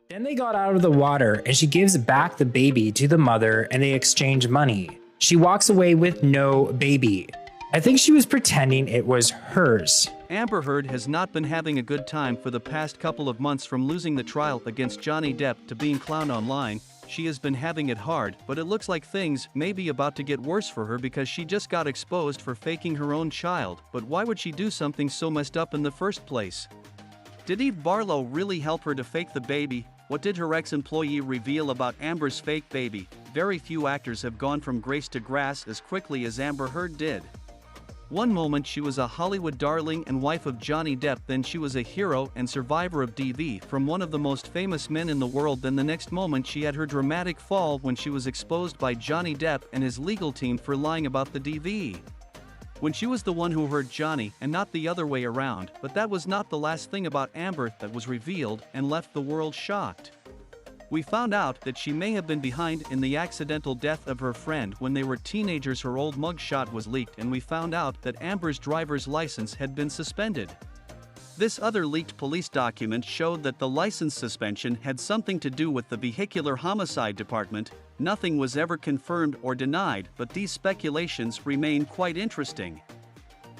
Then they got out of the water and she gives back the baby to the mother and they exchange money. She walks away with no baby. I think she was pretending it was hers. Amber Heard has not been having a good time for the past couple of months, from losing the trial against Johnny Depp to being clowned online. She has been having it hard, but it looks like things may be about to get worse for her because she just got exposed for faking her own child. But why would she do something so messed up in the first place? Did Eve Barlow really help her to fake the baby? What did her ex-employee reveal about Amber's fake baby? Very few actors have gone from grace to grass as quickly as Amber Heard did. One moment she was a Hollywood darling and wife of Johnny Depp, then she was a hero and survivor of DV from one of the most famous men in the world, then the next moment she had her dramatic fall when she was exposed by Johnny Depp and his legal team for lying about the DV. When she was the one who hurt Johnny and not the other way around. But that was not the last thing about Amber that was revealed and left the world shocked. We found out that she may have been behind in the accidental death of her friend when they were teenagers. Her old mugshot was leaked and we found out that Amber's driver's license had been suspended. This other leaked police document showed that the license suspension had something to do with the vehicular homicide department. Nothing was ever confirmed or denied, but these speculations remain quite interesting.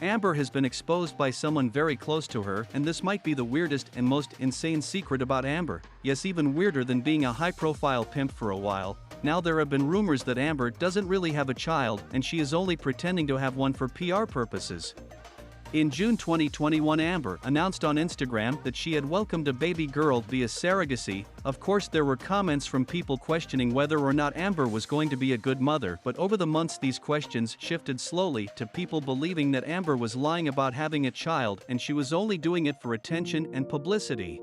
Amber has been exposed by someone very close to her, and this might be the weirdest and most insane secret about Amber. Yes, even weirder than being a high-profile pimp for a while. Now there have been rumors that Amber doesn't really have a child and she is only pretending to have one for PR purposes. In June 2021, Amber announced on Instagram that she had welcomed a baby girl via surrogacy. Of course, there were comments from people questioning whether or not Amber was going to be a good mother, but over the months these questions shifted slowly to people believing that Amber was lying about having a child and she was only doing it for attention and publicity.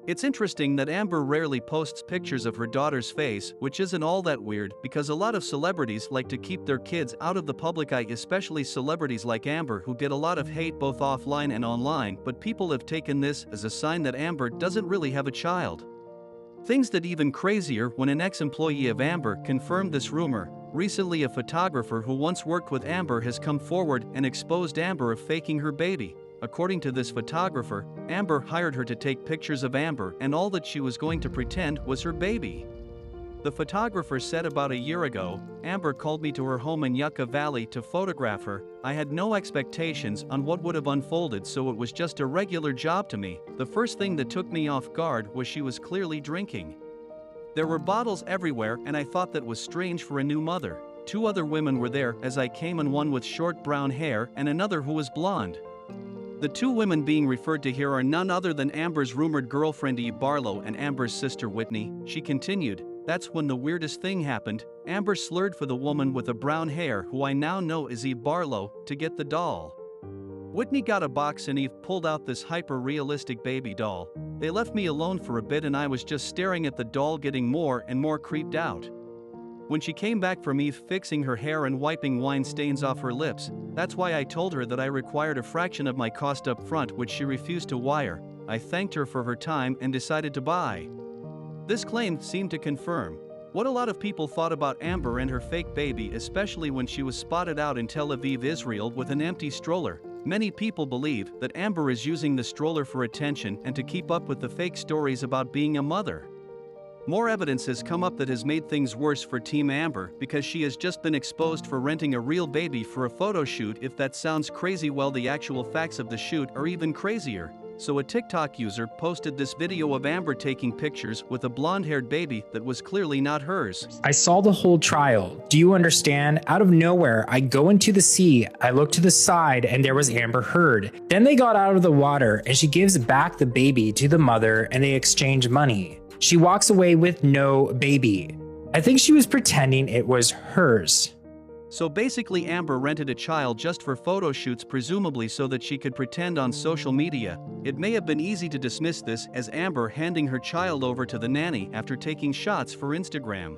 It's interesting that Amber rarely posts pictures of her daughter's face, which isn't all that weird because a lot of celebrities like to keep their kids out of the public eye, especially celebrities like Amber who get a lot of hate both offline and online, but people have taken this as a sign that Amber doesn't really have a child. Things get even crazier when an ex-employee of Amber confirmed this rumor. Recently, a photographer who once worked with Amber has come forward and exposed Amber of faking her baby. According to this photographer, Amber hired her to take pictures of Amber and all that she was going to pretend was her baby. The photographer said, about a year ago, Amber called me to her home in Yucca Valley to photograph her. I had no expectations on what would have unfolded, so it was just a regular job to me. The first thing that took me off guard was she was clearly drinking. There were bottles everywhere and I thought that was strange for a new mother. Two other women were there as I came in, one with short brown hair and another who was blonde. The two women being referred to here are none other than Amber's rumored girlfriend Eve Barlow and Amber's sister Whitney. She continued, "That's when the weirdest thing happened. Amber slurred for the woman with the brown hair, who I now know is Eve Barlow, to get the doll. Whitney got a box and Eve pulled out this hyper-realistic baby doll. They left me alone for a bit and I was just staring at the doll, getting more and more creeped out. When she came back from Eve fixing her hair and wiping wine stains off her lips, that's why I told her that I required a fraction of my cost up front, which she refused to wire. I thanked her for her time and decided to buy." This claim seemed to confirm what a lot of people thought about Amber and her fake baby, especially when she was spotted out in Tel Aviv, Israel with an empty stroller. Many people believe that Amber is using the stroller for attention and to keep up with the fake stories about being a mother. More evidence has come up that has made things worse for Team Amber because she has just been exposed for renting a real baby for a photo shoot. If that sounds crazy, well, the actual facts of the shoot are even crazier. So a TikTok user posted this video of Amber taking pictures with a blonde-haired baby that was clearly not hers. I saw the whole trial. Do you understand? Out of nowhere, I go into the sea. I look to the side and there was Amber Heard. Then they got out of the water and she gives back the baby to the mother and they exchange money. She walks away with no baby. I think she was pretending it was hers. So basically Amber rented a child just for photo shoots, presumably so that she could pretend on social media. It may have been easy to dismiss this as Amber handing her child over to the nanny after taking shots for Instagram.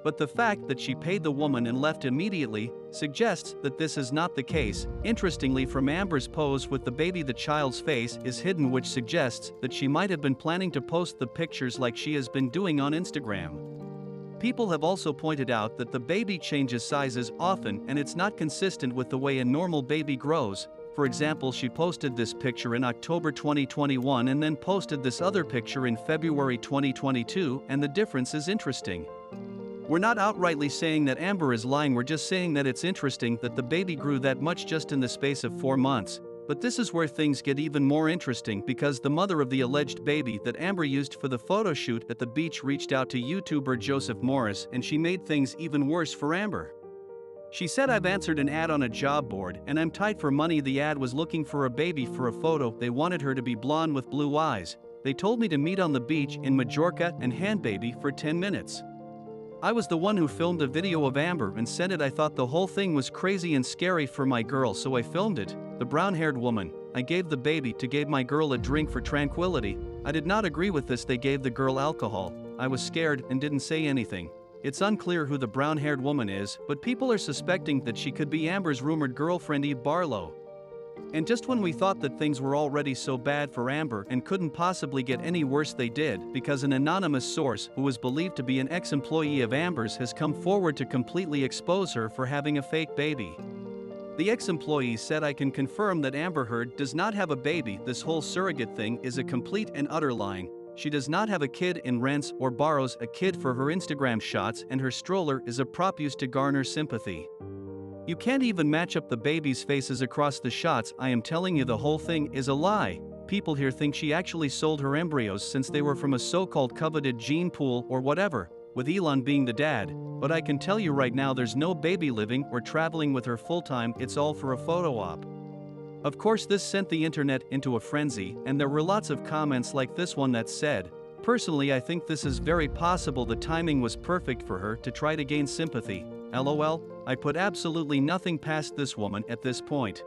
But the fact that she paid the woman and left immediately suggests that this is not the case. Interestingly, from Amber's pose with the baby, the child's face is hidden, which suggests that she might have been planning to post the pictures like she has been doing on Instagram. People have also pointed out that the baby changes sizes often and it's not consistent with the way a normal baby grows. For example, she posted this picture in October 2021 and then posted this other picture in February 2022, and the difference is interesting. We're not outrightly saying that Amber is lying, we're just saying that it's interesting that the baby grew that much just in the space of 4 months. But this is where things get even more interesting, because the mother of the alleged baby that Amber used for the photo shoot at the beach reached out to YouTuber Joseph Morris, and she made things even worse for Amber. She said, "I've answered an ad on a job board and I'm tight for money. The ad was looking for a baby for a photo. They wanted her to be blonde with blue eyes. They told me to meet on the beach in Majorca and hand baby for 10 minutes. I was the one who filmed a video of Amber and sent it. I thought the whole thing was crazy and scary for my girl, so I filmed it." The brown-haired woman: "I gave the baby to give my girl a drink for tranquility. I did not agree with this. They gave the girl alcohol. I was scared and didn't say anything." It's unclear who the brown-haired woman is, but people are suspecting that she could be Amber's rumored girlfriend Eve Barlow. And just when we thought that things were already so bad for Amber and couldn't possibly get any worse, they did, because an anonymous source who is believed to be an ex-employee of Amber's has come forward to completely expose her for having a fake baby. The ex-employee said, "I can confirm that Amber Heard does not have a baby. This whole surrogate thing is a complete and utter lie. She does not have a kid and rents or borrows a kid for her Instagram shots, and her stroller is a prop used to garner sympathy. You can't even match up the baby's faces across the shots. I am telling you, the whole thing is a lie. People here think she actually sold her embryos since they were from a so-called coveted gene pool or whatever, with Elon being the dad. But I can tell you right now, there's no baby living or traveling with her full-time. It's all for a photo op." Of course, this sent the internet into a frenzy, and there were lots of comments like this one that said, "Personally, I think this is very possible the timing was perfect for her to try to gain sympathy. LOL, I put absolutely nothing past this woman at this point."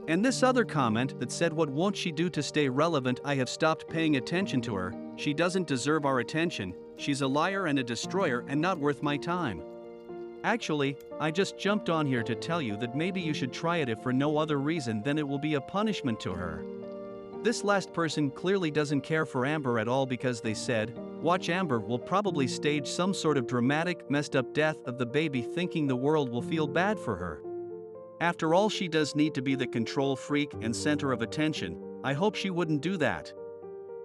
And this other comment that said, "What won't she do to stay relevant? I have stopped paying attention to her. She doesn't deserve our attention. She's a liar and a destroyer and not worth my time." Actually, I just jumped on here to tell you that maybe you should try it, if for no other reason than it will be a punishment to her. This last person clearly doesn't care for Amber at all, because they said, "Watch, Amber will probably stage some sort of dramatic, messed up death of the baby, thinking the world will feel bad for her. After all, she does need to be the control freak and center of attention. I hope she wouldn't do that."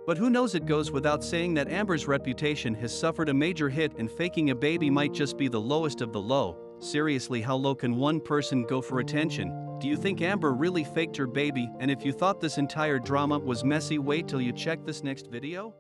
But who knows, it goes without saying that Amber's reputation has suffered a major hit, and faking a baby might just be the lowest of the low. Seriously, how low can one person go for attention? Do you think Amber really faked her baby? And if you thought this entire drama was messy, wait till you check this next video.